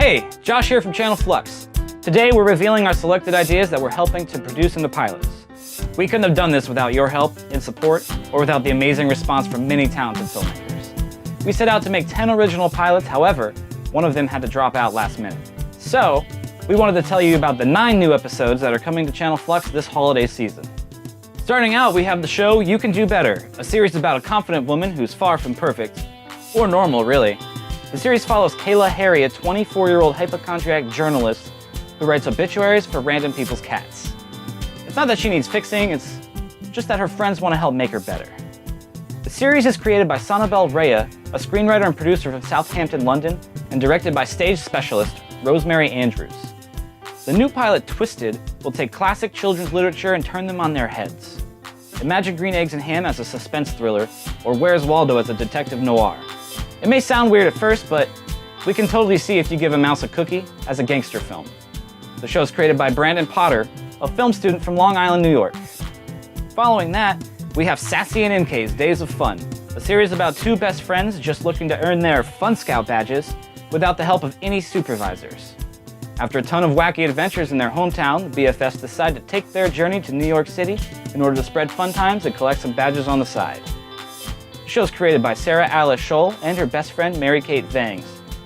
Hey, Josh here from Channel Fluxx. Today we're revealing our selected ideas that we're helping to produce into pilots. We couldn't have done this without your help and support, or without the amazing response from many talented filmmakers. We set out to make 10 original pilots, however, one of them had to drop out last minute. So, we wanted to tell you about the 9 new episodes that are coming to Channel Fluxx this holiday season. Starting out, we have the show You Can Do Better, a series about a confident woman who's far from perfect, or normal really. The series follows Kayla Hairy, a 24-year-old hypochondriac journalist who writes obituaries for random people's cats. It's not that she needs fixing, it's just that her friends want to help make her better. The series is created by Sanabel Rhea, a screenwriter and producer from Southampton, London, and directed by stage specialist Rosemary Andrews. The new pilot, Twisted, will take classic children's literature and turn them on their heads. Imagine Green Eggs and Ham as a suspense thriller, or Where's Waldo as a detective noir. It may sound weird at first, but we can totally see if you give a mouse a cookie as a gangster film. The show is created by Brandon Potter, a film student from Long Island, New York. Following that, we have Sassy and MK's Days of Fun, a series about 2 best friends just looking to earn their Fun Scout badges without the help of any supervisors. After a ton of wacky adventures in their hometown, the BFFs decide to take their journey to New York City in order to spread fun times and collect some badges on the side. The show is created by Sarah Alice Scholl and her best friend Mary-Kate Vangs,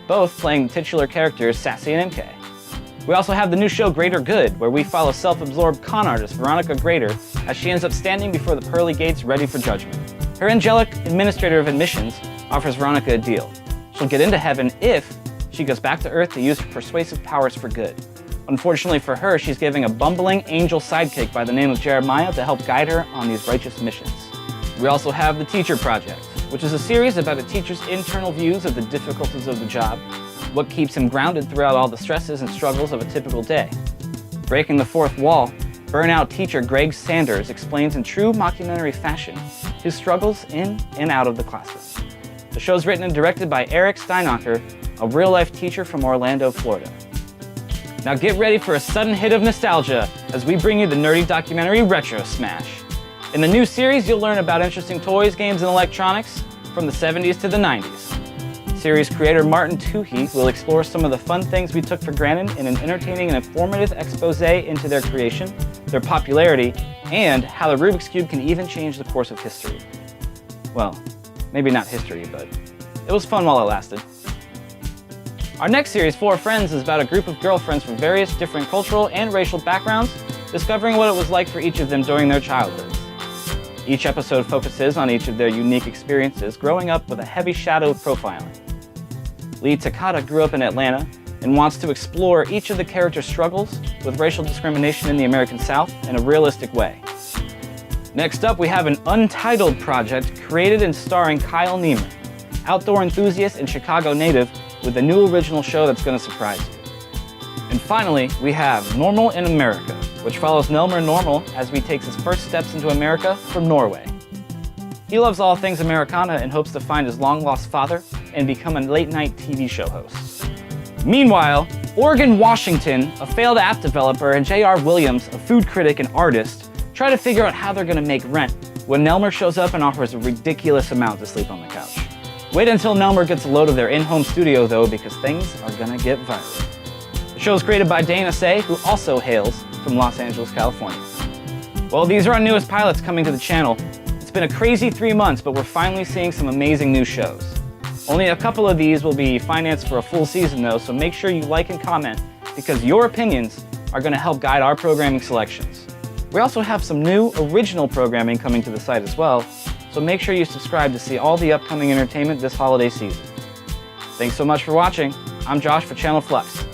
both playing the titular characters Sassy and MK. We also have the new show Greater Good, where we follow self-absorbed con artist Veronica Grater as she ends up standing before the pearly gates ready for judgment. Her angelic administrator of admissions offers Veronica a deal. She'll get into heaven if she goes back to Earth to use her persuasive powers for good. Unfortunately for her, she's giving a bumbling angel sidekick by the name of Jeremiah to help guide her on these righteous missions. We also have The Teacher Project, which is a series about a teacher's internal views of the difficulties of the job, what keeps him grounded throughout all the stresses and struggles of a typical day. Breaking the fourth wall, burnout teacher Greg Sanders explains in true mockumentary fashion his struggles in and out of the classroom. The show is written and directed by Eric Steinacher, a real-life teacher from Orlando, Florida. Now get ready for a sudden hit of nostalgia as we bring you the nerdy documentary Retro Smash. In the new series, you'll learn about interesting toys, games, and electronics from the 70s to the 90s. Series creator Martin Toohey will explore some of the fun things we took for granted in an entertaining and informative expose into their creation, their popularity, and how the Rubik's Cube can even change the course of history. Well, maybe not history, but it was fun while it lasted. Our next series, Four Friends, is about a group of girlfriends from various different cultural and racial backgrounds, discovering what it was like for each of them during their childhoods. Each episode focuses on each of their unique experiences growing up with a heavy shadow of profiling. Lee Takata grew up in Atlanta and wants to explore each of the characters' struggles with racial discrimination in the American South in a realistic way. Next up, we have an Untitled project created and starring Kyle Niemann, outdoor enthusiast and Chicago native with a new original show that's going to surprise you. And finally, we have Normal in America, which follows Nelmer Normal as he takes his first steps into America from Norway. He loves all things Americana and hopes to find his long-lost father and become a late-night TV show host. Meanwhile, Oregon Washington, a failed app developer, and J.R. Williams, a food critic and artist, try to figure out how they're going to make rent when Nelmer shows up and offers a ridiculous amount to sleep on the couch. Wait until Nelmer gets a load of their in-home studio, though, because things are going to get viral. The show is created by DANE, who also hails from Los Angeles, California. Well, these are our newest pilots coming to the channel. It's been a crazy 3 months, but we're finally seeing some amazing new shows. Only a couple of these will be financed for a full season, though, so make sure you like and comment, because your opinions are going to help guide our programming selections. We also have some new original programming coming to the site as well, so make sure you subscribe to see all the upcoming entertainment this holiday season. Thanks so much for watching. I'm Josh for Channel Fluxx.